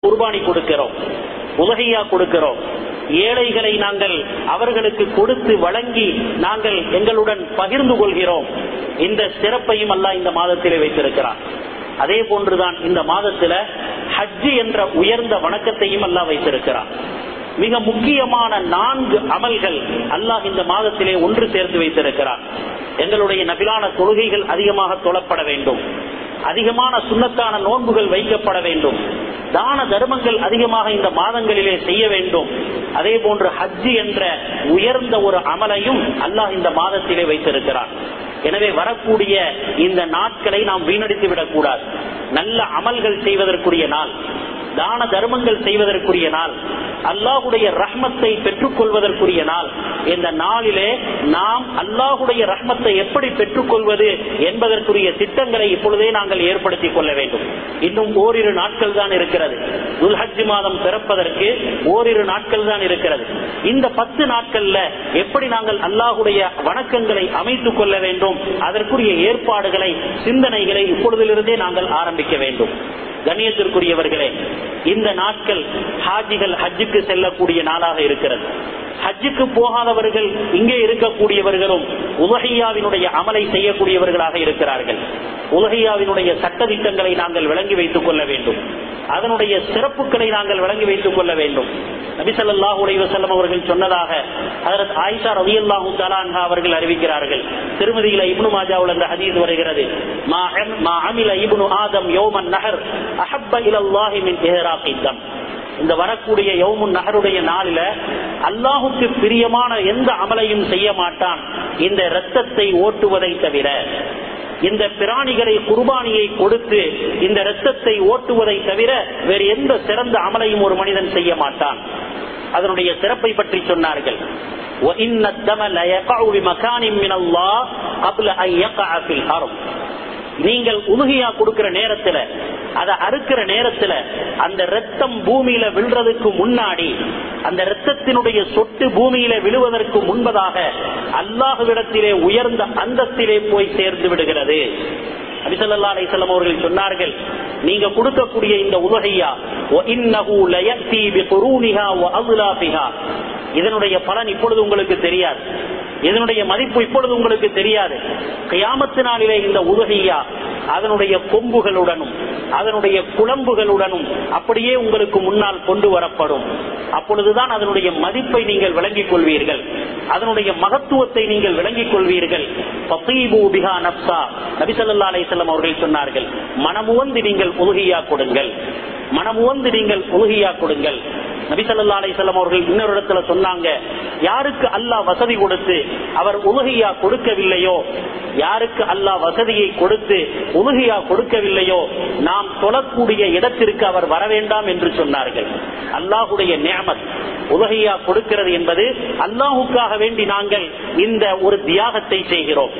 குர்பானி கொடுக்கிறோம், உலகையா கொடுக்கிறோம். ஏழைகளை நாங்கள் அவர்களுக்கு கொடுத்து வழங்கி நாங்கள் எங்களுடன் பகிர்ந்து கொள்கிறோம். இந்த சிறப்பையும் அல்லாஹ் இந்த மாதத்திலே வைத்திருக்கிறான். அதே போன்றுதான் இந்த மாதத்துல ஹஜ் என்ற உயர்ந்த வணக்கத்தையும் அல்லாஹ் வைத்திருக்கிறான். மிக முக்கியமான 4 அமல்கள் அல்லாஹ் இந்த மாதத்திலே ஒன்று சேர்த்து வைத்திருக்கிறான். எங்களுடைய நபிலான தொழுகைகள் அதிகமாக தொழப்பட வேண்டும், அதிகமான சுன்னத்தான நோன்புகள் வைக்கப்பட வேண்டும், தான தர்மங்கள் அதிகமாக இந்த மாதங்களிலே செய்ய வேண்டும். அதே போன்று ஹஜ் என்ற உயர்ந்த ஒரு அமலையும் அல்லாஹ் இந்த மாதத்திலே வைத்திருக்கிறான். எனவே வரக்கூடிய இந்த நாட்களை நாம் வீணடித்து விடக்கூடாது. நல்ல அமல்கள் செய்வதற்குரிய நாள், தான தர்மங்கள் செய்வதற்குரிய நாள், அல்லாஹுடைய ரஹ்மத்தை பெற்றுக் கொள்வதற்குரிய நாள். இந்த நாளிலே நாம் அல்லாஹுடைய ரஹ்மத்தை எப்படி பெற்றுக் கொள்வது என்பதற்குரிய திட்டங்களை இப்பொழுதே நாங்கள் ஏற்படுத்திக் கொள்ள வேண்டும். இன்னும் ஓரிரு நாட்கள் தான் இருக்கிறது. துல்ஹஜ் மாதம் பிறப்பதற்கு ஓரிரு நாட்கள் தான் இருக்கிறது. இந்த 10 நாட்கள்ல எப்படி நாங்கள் அல்லாஹுடைய வணக்கங்களை அமைத்துக் கொள்ள வேண்டும், அதற்குரிய ஏற்பாடுகளை, சிந்தனைகளை இப்பொழுதிலிருந்தே நாங்கள் ஆரம்பிக்க வேண்டும். கண்ணியத்திற்குரியவர்களே, இந்த நாட்கள் ஹாஜிகள் ஹஜ்ஜுக்கு செல்லக்கூடிய நாளாக இருக்கிறது. ஹஜ்ஜுக்கு போகாதவர்கள் இங்கே இருக்கக்கூடியவர்களும் உலஹியாவினுடைய அமலை செய்யக்கூடியவர்களாக இருக்கிறார்கள். உலஹியாவினுடைய சட்டதிட்டங்களை நாங்கள் விளங்கி வைத்துக் கொள்ள வேண்டும், அதனுடைய சிறப்புகளை நாங்கள் விளங்கி வைத்துக் கொள்ள வேண்டும். நபி ஸல்லல்லாஹு அலைஹி வஸல்லம் அவர்கள் சொன்னதாக ஹஜ்ரத் ஆயிஷா ரலியல்லாஹு தஆலா அன்ஹா அவர்கள் அறிவிக்கிறார்கள். திருமதியில இப்னு மாஜாவுல இந்த ஹதீஸ் வருகிறது. மா அமில இப்னு ஆதம் யௌமன் நஹர் அஹப்ப இலல்லாஹி மின் இஹ்ராகித் தம். இந்த வரக்கூடிய யௌமுன் நஹருடைய நாளில அல்லாஹுக்கு பிரியமான எந்த அமலையும் செய்ய மாட்டான் இந்த இரத்தத்தை ஓட்டுவதை தவிர. இந்த பிராணிகளை குர்பானியை கொடுத்து இந்த இரத்தத்தை ஓட்டுவதை தவிர வேறு எந்த சிறந்த அமலையும் ஒரு மனிதன் செய்ய மாட்டான். அதனுடைய சிறப்பை பற்றி சொன்னார்கள். நீங்கள் உலுஹியா கொடுக்கிற நேரத்துல, அதை அறுக்கிற நேரத்துல அந்த ரத்தம் பூமியில விழுறதுக்கு முன்னாடி, அந்த ரத்தத்தினுடைய சொட்டு பூமியில விழுவதற்கு முன்பதாக அல்லாஹ்விடத்திலே உயர்ந்த அந்தஸ்திலே போய் சேர்ந்து விடுகிறது. நபி ஸல்லல்லாஹு அலைஹி வஸல்லம் அவர்கள் சொன்னார்கள், நீங்க கொடுக்கக்கூடிய இந்த உலுஹியா வஇன்னஹு லயதி பிகுரூனிஹா வஅவ்லாபிஹா, இதனுடைய பலன் இப்பொழுது உங்களுக்கு தெரியாது, இதனுடைய மதிப்பு இப்பொழுது உங்களுக்கு தெரியாது. கியாமத்து நாளிலே இந்த உலுஹியா அதனுடைய கொம்புகளுடனும் அதனுடைய குழம்புகளுடனும் அப்படியே உங்களுக்கு முன்னால் கொண்டு வரப்படும். அப்பொழுதுதான் அதனுடைய மதிப்பை நீங்கள் விளங்கிக் கொள்வீர்கள், அதனுடைய மகத்துவத்தை நீங்கள் விளங்கிக் கொள்வீர்கள். நபி ஸல்லல்லாஹு அலைஹி வஸல்லம் அவர்கள் சொன்னார்கள், மனமுவந்து நீங்கள் உலுஹியா கொடுங்கள், மனமுவந்து நீங்கள் உலுஹியா கொடுங்கள். நபி ஸல்லல்லாஹு அலைஹி வஸல்லம் அவர்கள் இன்னொரு இடத்துல சொன்னாங்க, யாருக்கு அல்லாஹ் வசதி கொடுத்து அவர் உலுஹியா கொடுக்கவில்லையோ, யாருக்கு அல்லாஹ் வசதியை கொடுத்து உலுஹியா கொடுக்கவில்லையோ, நாம் தொழக்கூடிய இடத்திற்கு அவர் வர வேண்டாம் என்று சொன்னார்கள். அல்லாஹுடைய நிஅமத் உலுஹியா கொடுக்கிறது என்பது அல்லாஹுக்காக வேண்டி நாங்கள் இந்த ஒரு தியாகத்தை செய்கிறோம்.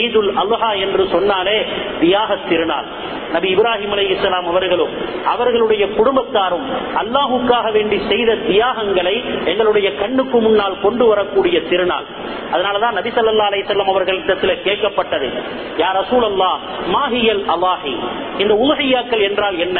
ஈதுல் அல்ஹா என்று சொன்னாலே தியாக திருநாள். நபி இப்ராஹிம் அலைஹிஸ்ஸலாம் அவர்களும் அவர்களுடைய குடும்பத்தாரும் அல்லாஹுக்காக வேண்டி செய்த தியாகங்களை எங்களுடைய கண்ணுக்கு முன்னால் கொண்டு வரக்கூடிய திருநாள். அதனாலதான் நபி ஸல்லல்லாஹு அலைஹி வஸல்லம் அவர்களிடத்தில் கேட்கப்பட்டது, யா ரசூலல்லாஹ் மாஹியல் அல்லாஹி, இந்த உலுஹியாக்கள் என்றால் என்ன,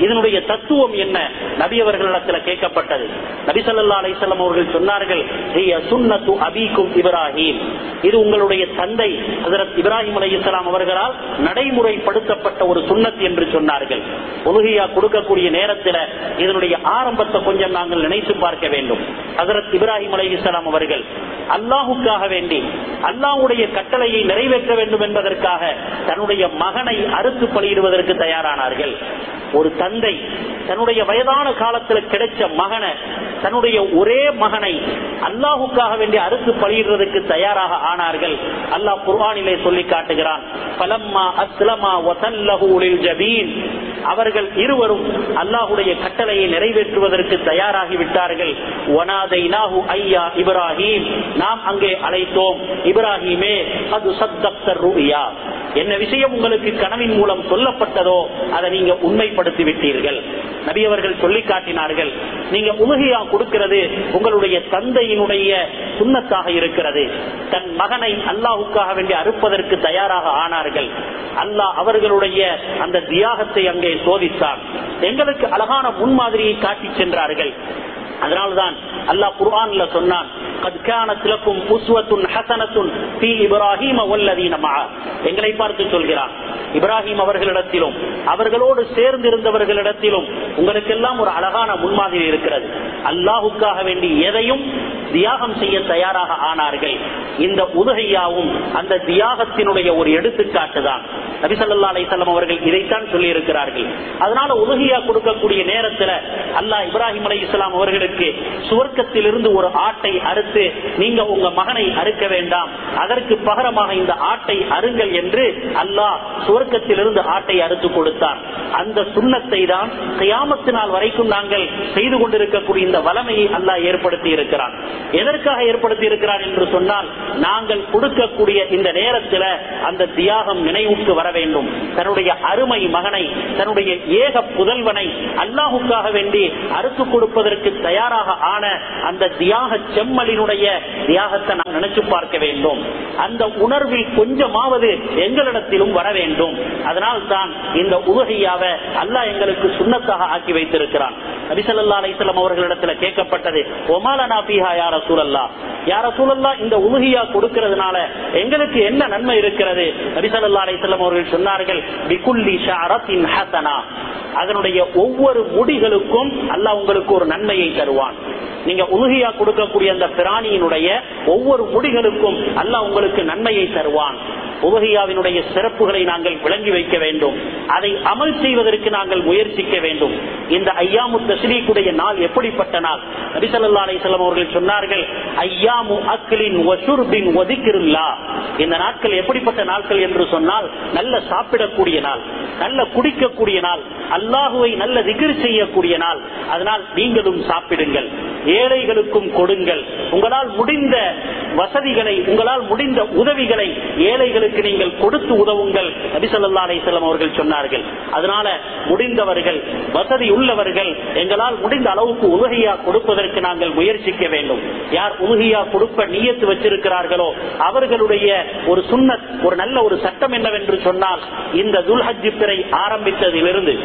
இதனுடைய தத்துவம் என்ன? நபி அவர்களிடத்தில் கேட்கப்பட்டது. நபி ஸல்லல்லாஹு அலைஹி வஸல்லம் அவர்கள் சொன்னார்கள், ஹிய சுன்னத்து அபீக்கும் இப்ராஹிம், இது உங்களுடைய தந்தை ஹஜ்ரத் இப்ராஹிம் அலைஹிஸ்ஸலாம் அவர்களால் நடைமுறைப்படுத்தப்பட்ட ஒரு சுன்னத் என்று சொன்னார்கள். உலுஹியா கொடுக்கக்கூடிய நேரத்தில் இதனுடைய ஆரம்பத்தை கொஞ்சம் நாங்கள் நினைத்து பார்க்க வேண்டும். ஹஜ்ரத் இப்ராஹிம் அலைஹிஸ்ஸலாம் அவர்கள் அல்லாஹுக்காக வேண்டி அல்லாஹ்வுடைய கட்டளையை நிறைவேற்ற வேண்டும் என்பதற்காக தன்னுடைய மகனை அறுத்து பலியிடுவதற்கு தயாரானார்கள். ஒரு தந்தை தன்னுடைய வயதான காலத்தில் கிடைச்ச மகனை, தன்னுடைய ஒரே மகனை அல்லாஹுக்காக வேண்டி அறுத்து பலியிடுவதற்கு தயாராக ஆனார்கள். அல்லாஹ் குர்ஆனிலே சொல்லி காட்டுகிறான், ஃபலம்மா அஸ்லமா வதல்லஹு லில் ஜபீன், அவர்கள் இருவரும் அல்லாஹுடைய கட்டளையை நிறைவேற்றுவதற்கு தயாராகி விட்டார்கள். வனாதைனாஹு ஐயா இப்ராஹிம், நாம் அங்கே அழைத்தோம், இப்ராஹிமே அது சத்தக்த ருயா, என்ன விஷயம் உங்களுக்கு கனவின் மூலம் சொல்லப்பட்டதோ அதை நீங்க உண்மைப்படுத்தி விட்டீர்கள். நபி அவர்கள் சொல்லி காட்டினார்கள், நீங்க உலுஹியா கொடுக்கிறது உங்களுடைய தந்தையினுடைய சுன்னத்தாக இருக்கிறது. தன் மகனை அல்லாஹுக்காக வேண்டி அறுப்பதற்கு தயாராக ஆனார்கள். அல்லாஹ் அவர்களுடைய அந்த தியாகத்தை அங்கே சோதித்தான். எங்களுக்கு அழகான முன்மாதிரியை காட்டி சென்றார்கள். அதனால்தான் அல்லாஹ் குர்ஆன்ல சொன்னான், கத் கானத் லக்கும் உஸ்வத்துன் ஹஸனத்துன் ஃபீ இப்ராஹீம வல்லதீன மஅ. எங்களை பார்த்து சொல்கிறான், இப்ராஹிம் அவர்களிடத்திலும் அவர்களோடு சேர்ந்திருந்தவர்களிடத்திலும் உங்களுக்கெல்லாம் ஒரு அழகான முன்மாதிரி இருக்கிறது. அல்லாஹுக்காக வேண்டி எதையும் தியாகம் செய்ய தயாராக ஆனார்கள். இந்த உதுஹியாவும் அந்த தியாகத்தினுடைய ஒரு எடுத்துக்காட்டு தான். நபி ஸல்லல்லாஹு அலைஹி வஸல்லம் அவர்கள் இதைத்தான் சொல்லி இருக்கிறார்கள். அதனால உதுஹியா கொடுக்கக்கூடிய நேரத்தில் அல்லாஹ் இப்ராஹிம் அலைஹிஸ்ஸலாம் அவர்களுக்கு சுவர்க்கத்திலிருந்து ஒரு ஆட்டை அறுத்து, நீங்க உங்க மகனை அறுக்க வேண்டாம், அதற்கு பகரமாக இந்த ஆட்டை அருங்கள் என்று அல்லாஹ் சுவர்க்கத்திலிருந்து ஆட்டை அறுத்து கொடுத்தார். அந்த சுன்னத்தை தான் கியாமத்து நாள் வரைக்கும் நாங்கள் செய்து கொண்டிருக்கக்கூடிய இந்த வளமையை அல்லாஹ் ஏற்படுத்தி இருக்கிறான். எதற்காக ஏற்படுத்தி இருக்கிறான் என்று சொன்னால், நாங்கள் கொடுக்கக்கூடிய இந்த நேரத்தில் அந்த தியாகம் நினைவுக்கு வர வேண்டும். தன்னுடைய அருமை மகனை, தன்னுடைய ஏக புதல்வனை அல்லாஹுக்காக வேண்டி அறுத்து கொடுப்பதற்கு தயாராக ஆன அந்த தியாக செம்மலினுடைய தியாகத்தை நாம் நினைச்சு பார்க்க வேண்டும். அந்த உணர்வில் கொஞ்சமாவது எங்களிடத்திலும் வர வேண்டும். அதனால் தான் இந்த உதுஹியாவை அல்லாஹ் எங்களுக்கு சுன்னத்தாக ஆக்கி வைத்திருக்கிறான். நபி ஸல்லல்லாஹு அலைஹி வஸல்லம் அவர்களிடத்தில் கேட்கப்பட்டது, ஒமாலனா ஃபீஹா யா ரசூலல்லாஹ், யா ரசூலல்லாஹ் இந்த உதுஹியா கொடுக்கிறதுனால எங்களுக்கு என்ன நன்மை இருக்கிறது? நபி ஸல்லல்லாஹு அலைஹி வஸல்லம் அவர்கள் சொன்னார்கள், பிகுல்லி ஷஅரத்தின் ஹஸனா, அதனுடைய ஒவ்வொரு முடிகளுக்கும் அல்லாஹ் உங்களுக்கு ஒரு நன்மையை தருவான். நீங்க உலுஹியா கொடுக்கக்கூடிய அந்த பிராணியினுடைய ஒவ்வொரு முடிகளுக்கும் அல்லாஹ் உங்களுக்கு நன்மையை தருவான். உலுஹியாவினுடைய சிறப்புகளை நாங்கள் விளங்கி வைக்க வேண்டும். அதை அமல் செய்வதற்கு நாங்கள் முயற்சிக்க வேண்டும். இந்த ஐயாமு தஸ்ரீக்குடைய நாள் எப்படிப்பட்ட நாள்? நபி ஸல்லல்லாஹு அலைஹி வஸல்லம் அவர்கள் சொன்னார்கள், ஐயாமு அக்லின் வ ஷுர்பின் வ திக்ருல்லாஹ். இந்த நாட்கள் எப்படிப்பட்ட நாட்கள் என்று சொன்னால், நல்ல சாப்பிடக்கூடிய நாள், நல்ல குடிக்கக்கூடிய நாள், அல்லாஹுவை நல்ல திக்ர் செய்யக்கூடிய நாள். அதனால் நீங்களும் சாப்பிடுங்கள், ஏழைகளுக்கும் கொடுங்கள். உங்களால் முடிந்த வசதிகளை, உங்களால் முடிந்த உதவிகளை ஏழைகளுக்கு நீங்கள் கொடுத்து உதவுங்கள். நபி ஸல்லல்லாஹு அலைஹி வஸல்லம் அவர்கள் சொன்னார்கள். அதனால முடிந்தவர்கள், வசதி உள்ளவர்கள், எங்களால் முடிந்த அளவுக்கு உலுஹியா கொடுப்பதற்கு நாங்கள் முயற்சிக்க வேண்டும். யார் உலுஹியா கொடுப்ப நியத்து வச்சிருக்கிறார்களோ அவர்களுடைய ஒரு சுன்னத், ஒரு நல்ல ஒரு சட்டம் என்னவென்று சொன்னால், இந்த துல்ஹஜ் பிறை ஆரம்பித்ததிலிருந்து,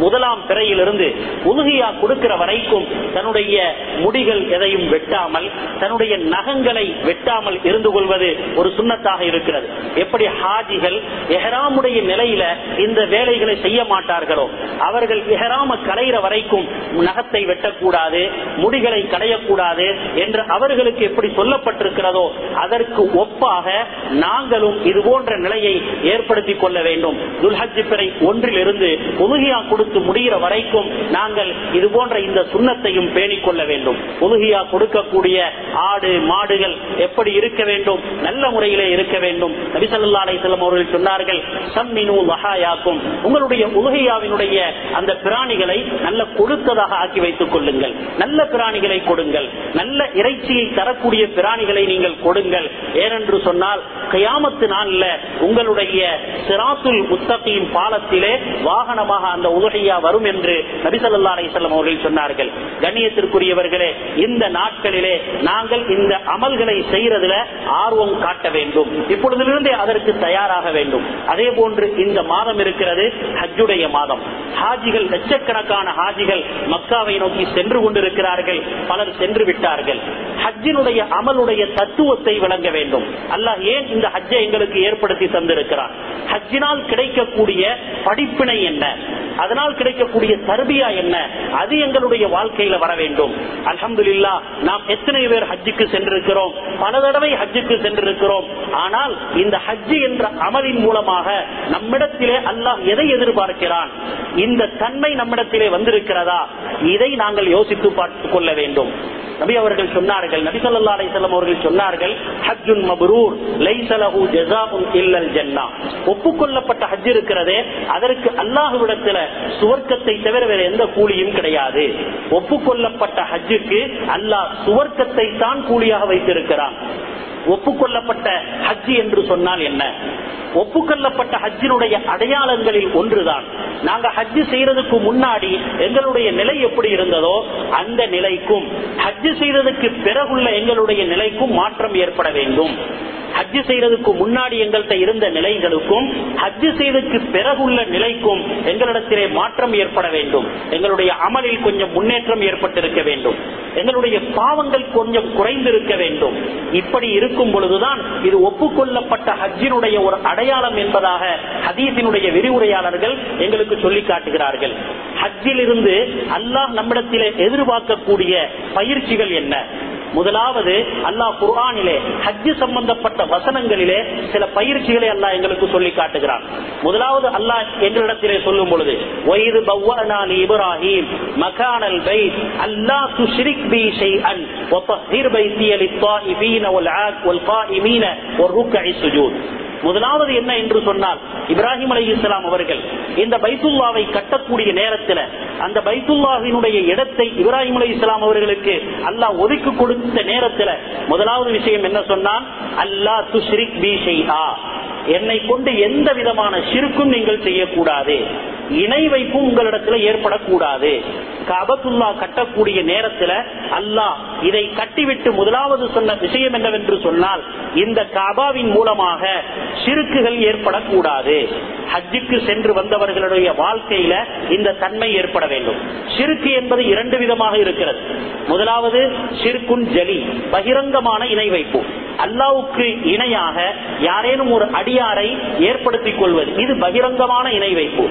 முதலாம் பிறையிலிருந்து உலுஹியா கொடுக்கிற வரைக்கும் தன்னுடைய முடிகள் எதையும் வெட்டாமல், தன்னுடைய நகங்களை வெட்டாமல் இருந்து கொள்வது ஒரு சுன்னத்தாக இருக்கிறது. எப்படி ஹாஜிகள் இஹ்ராமுடைய நிலையில இந்த வேலைகளை செய்ய மாட்டார்களோ, அவர்கள் இஹ்ராம களைகிற வரைக்கும் நகத்தை வெட்டக்கூடாது, முடிகளை களையக்கூடாது என்று அவர்களுக்கு எப்படி சொல்லப்பட்டிருக்கிறதோ, அதற்கு ஒப்பாக நாங்களும் இது போன்ற நிலையை ஏற்படுத்திக் கொள்ள வேண்டும். துல்ஹஜ் பிறை ஒன்றிலிருந்து உலுஹியா கொடுத்து முடிகிற வரைக்கும் நாங்கள் இது போன்ற இந்த சுன்னத்தையும் பேணிக் கொள்ள வேண்டும். உலுஹியா கொடுக்கக்கூடிய ஆடு மாடுகள் எப்படி இருக்க வேண்டும்? நல்ல முறையிலே இருக்க வேண்டும். நபி ஸல்லல்லாஹு அலைஹி வஸல்லம் அவர்கள் சொன்னார்கள், சம்மினு லஹாயாக்கும், உங்களுடைய உலுஹியாவினுடைய அந்த பிராணிகளை நல்ல கொழுத்ததாக ஆக்கி வைத்துக் கொள்ளுங்கள். நல்ல பிராணிகளை கொடுங்கள், நல்ல இறைச்சியை தரக்கூடிய பிராணிகளை நீங்கள் கொடுங்கள். ஏனென்று சொன்னால், கியாமத்து நாள்ல உங்களுடைய சிராத்துல் முஸ்தகீம் பாலத்திலே வாகனமாக அந்த உலுஹியா வரும் என்று நபி ஸல்லல்லாஹு அலைஹி வஸல்லம் அவர்கள் சொன்னார்கள். கண்ணியத்திற்குரியவர்களே, இந்த நாட்களிலே நாங்கள் இந்த அமல்களை செய்யறதுல ஆர்வம் காட்ட வேண்டும். இப்பொழுதிலிருந்தே அதற்கு தயாராக வேண்டும். அதே போன்று இந்த மாதம் இருக்கிறது, ஹஜ்ஜுடைய மாதம். ஹாஜிகள், லட்சக்கணக்கான ஹாஜிகள் மக்காவை நோக்கி சென்று கொண்டிருக்கிறார்கள். பலர் சென்று விட்டார்கள். ஹஜ்ஜினுடைய அமலுடைய தத்துவத்தை விளங்க வேண்டும். அல்லாஹ் ஏன் இந்த ஹஜ்ஜை எங்களுக்கு ஏற்படுத்தி தந்திருக்கிறான்? ஹஜ்ஜினால் கிடைக்கக்கூடிய படிப்பினை என்ன, அதனால் கிடைக்கக்கூடிய தர்பியா என்ன, அது எங்களுடைய வாழ்க்கையில வர வேண்டும். அல்ஹம்துலில்லாஹ், நாம் எத்தனை பேர் ஹஜ்ஜுக்கு சென்றிருக்கிறோம், பல தடவை ஹஜ்ஜுக்கு சென்றிருக்கிறோம். ஆனால் இந்த ஹஜ்ஜு என்ற அமலின் மூலமாக நம்மிடத்திலே அல்லாஹ் எதை எதிர்பார்க்கிறான், இந்த தன்மை நம்மிடத்திலே வந்திருக்கிறதா, இதை நாங்கள் யோசித்து பார்த்துக் கொள்ள வேண்டும். நபி அவர்கள் சொன்னார்கள், நபி ஸல்லல்லாஹு அலைஹி வஸல்லம் அவர்கள் சொன்னார்கள், ஹஜ்ஜுன் மப்ரூர் லைஸ லஹு ஜஸாஉன் இல்லல் ஜன்னah. ஒப்புக்கொள்ளப்பட்ட ஹஜ் இருக்கிறதே, அதற்கு அல்லாஹ்விடத்தில் சுவர்க்கத்தை தவிர வேற எந்த கூலியும் கிடையாது. ஒப்புக்கொள்ளப்பட்ட ஹஜ்ஜுக்கு அல்லாஹ் சுவர்க்கத்தை தான் கூலியாக வைத்திருக்கிறான். ஒப்புக்கொள்ளப்பட்ட ஹஜ் என்று சொன்னால் என்ன? ஒப்புக்கொள்ளப்பட்ட ஹஜ்ஜினுடைய அடையாளங்களில் ஒன்றுதான், நாங்க ஹஜ் செய்யறதுக்கு முன்னாடி எங்களுடைய நிலை எப்படி இருந்ததோ அந்த நிலைக்கும் ஹஜ் செய்ததுக்கு பிறகுள்ள எங்களுடைய நிலைக்கும் மாற்றம் ஏற்பட வேண்டும். ஹஜ் செய்யறதுக்கு முன்னாடி எங்கள்கிட்ட இருந்த நிலைகளுக்கும் ஹஜ் செய்ததுக்கு பிறகுள்ள நிலைக்கும் எங்களிடத்திலே மாற்றம் ஏற்பட வேண்டும். எங்களுடைய அமலில் கொஞ்சம் முன்னேற்றம் ஏற்பட்டிருக்க வேண்டும். எங்களுடைய பாவங்கள் கொஞ்சம் குறைந்திருக்க வேண்டும். இப்படி இருக்கும் பொழுதுதான் இது ஒப்புக்கொள்ளப்பட்ட ஹஜ்ஜினுடைய ஒரு அடையாளம் என்பதாக ஹதீஸினுடைய விரிவுரையாளர்கள் எங்களுக்கு சொல்லி காட்டுகிறார்கள். ஹஜ்ஜில் இருந்து அல்லாஹ் நம்மிடத்திலே எதிர்பார்க்கக்கூடிய பயிற்சிகள் என்ன? முதலாவது, அல்லாஹ் குர்ஆனிலே ஹஜ் சம்பந்தப்பட்ட வசனங்களிலே சில பயிற்சிகளை அல்லாஹ் எங்களுக்கு சொல்லி காட்டுகிறான். முதலாவது அல்லாஹ் எங்களிடத்திலே சொல்லும் பொழுது, வயது பவ்வனா இப்ராஹிம் மகானல் பைத் அல்லா துஷ்ரிக் பி ஷைஅன் வதஹிர் பைத்திய லித்தாயிபீன வல் காயிமீன வர்ருக்கஇ சுஜூத். முதலாவது என்ன என்று சொன்னால், இப்ராஹிம் அலைஹிஸ்ஸலாம் அவர்கள் இந்த பைத்துல்லாவை கட்டக்கூடிய நேரத்தில் அந்த பைத்துல்லாவினுடைய இடத்தை இப்ராஹிம் அலைஹிஸ்ஸலாம் அவர்களுக்கு அல்லாஹ் ஒதுக்கி கொடுத்த நேரத்தில் முதலாவது விஷயம் என்ன சொன்னான்? அல்லா துஷ்ரிக் பி ஷைஆ, என்னை கொண்டு எந்த விதமான ஷிர்க்கும் நீங்கள் செய்யக்கூடாது, இணை வைப்பும் உங்களிடத்தில் ஏற்படக்கூடாது. கஅபத்துல்லா கட்டக்கூடிய நேரத்தில் அல்லாஹ் இதை கட்டிவிட்டு முதலாவது சொன்ன விஷயம் என்னவென்று சொன்னால், இந்த கஅபாவின் மூலமாக ஷிர்க்குகள் ஏற்படக்கூடாது. ஹஜ்ஜுக்கு சென்று வந்தவர்களுடைய வாழ்க்கையில இந்த தன்மை ஏற்பட வேண்டும். ஷிர்க் என்பது இரண்டு விதமாக இருக்கிறது. முதலாவது ஷிர்குன் ஜலி, பகிரங்கமான இணை வைப்பு, அல்லாஹ்வுக்கு இணையாக யாரேனும் ஒரு அடியாரை ஏற்படுத்திக் கொள்வது, இது பகிரங்கமான இணை வைப்பு.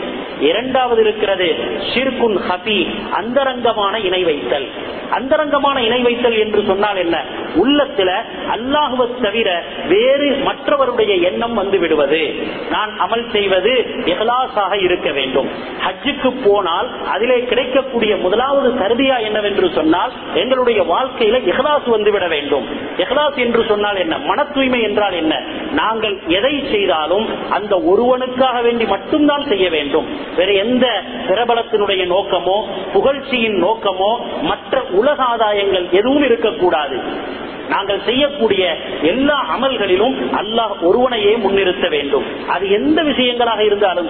இரண்டாவது இருக்கிறது ஷிர்குன் ஹஃபி, அந்தரங்கமான இணை வைத்தல். அந்தரங்கமான இணை வைத்தல் என்று சொன்னால் என்ன? உள்ளத்துல அல்லாஹ்வை தவிர வேறு மற்றவருடைய எண்ணம் வந்து விடுவது. நான் அமல் செய்வது இஹ்லாஸாக இருக்க வேண்டும். ஹஜ்ஜுக்கு போனால் அதிலே கிடைக்கக்கூடிய முதலாவது தர்பியா என்னவென்று சொன்னால், எங்களுடைய வாழ்க்கையில இஹ்லாஸ் வந்துவிட வேண்டும். இஹ்லாஸ் என்று சொன்னால் என்ன? மன தூய்மை என்றால் என்ன? நாங்கள் எதை செய்தாலும் அந்த ஒருவனுக்காக வேண்டி மட்டும்தான் செய்ய வேண்டும். வேற எந்த பிரபலத்தினுடைய நோக்கமோ புகழ்ச்சியின் நோக்கமோ மற்ற உலக ஆதாயங்கள் எதுவும் இருக்கக்கூடாது. நாங்கள் செய்யக்கூடிய எல்லா அமல்களிலும் அல்லாஹ் ஒருவனையே முன்னிறுத்த வேண்டும். அது எந்த விஷயங்களாக இருந்தாலும்